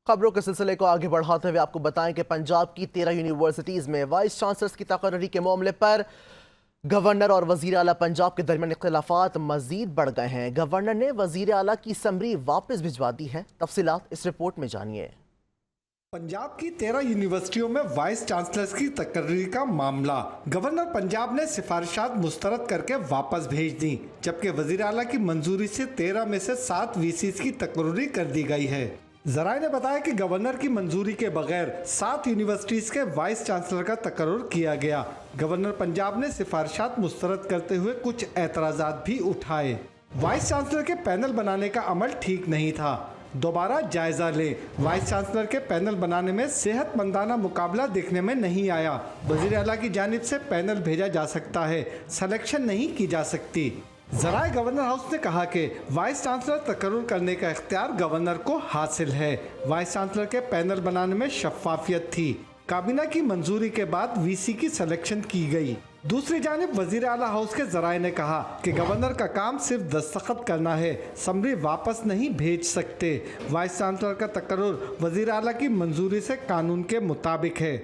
خبروں کے سلسلے کو آگے بڑھاتے ہوئے آپ کو بتائیں کہ پنجاب کی 13 یونیورسٹیز میں وائس چانسلرز کی تقرری کے معاملے پر گورنر اور وزیر اعلیٰ پنجاب کے درمیان اختلافات مزید بڑھ گئے ہیں۔ گورنر نے وزیر اعلیٰ کی سمری واپس بھجوا دی ہے۔ تفصیلات اس رپورٹ میں جانیے۔ پنجاب کی 13 یونیورسٹیوں میں وائس چانسلرز کی تقرری کا معاملہ گورنر پنجاب نے سفارشات مسترد کر کے واپس بھیج دیں، جبکہ وزیر اعلیٰ کی منظوری سے 13 میں سے 7 وی سیز کی تقرری کر دی گئی ہے۔ ذرائع نے بتایا کہ گورنر کی منظوری کے بغیر 7 یونیورسٹیز کے وائس چانسلر کا تقرر کیا گیا۔ گورنر پنجاب نے سفارشات مسترد کرتے ہوئے کچھ اعتراضات بھی اٹھائے۔ وائس چانسلر کے پینل بنانے کا عمل ٹھیک نہیں تھا، دوبارہ جائزہ لیں۔ وائس چانسلر کے پینل بنانے میں صحت مندانہ مقابلہ دیکھنے میں نہیں آیا۔ وزیر اعلیٰ کی جانب سے پینل بھیجا جا سکتا ہے، سلیکشن نہیں کی جا سکتی۔ ذرائع گورنر ہاؤس نے کہا کہ وائس چانسلر تقرر کرنے کا اختیار گورنر کو حاصل ہے۔ وائس چانسلر کے پینل بنانے میں شفافیت تھی۔ کابینہ کی منظوری کے بعد وی سی کی سلیکشن کی گئی۔ دوسری جانب وزیر اعلیٰ ہاؤس کے ذرائع نے کہا کہ گورنر کا کام صرف دستخط کرنا ہے، سمری واپس نہیں بھیج سکتے۔ وائس چانسلر کا تقرر وزیر اعلیٰ کی منظوری سے قانون کے مطابق ہے۔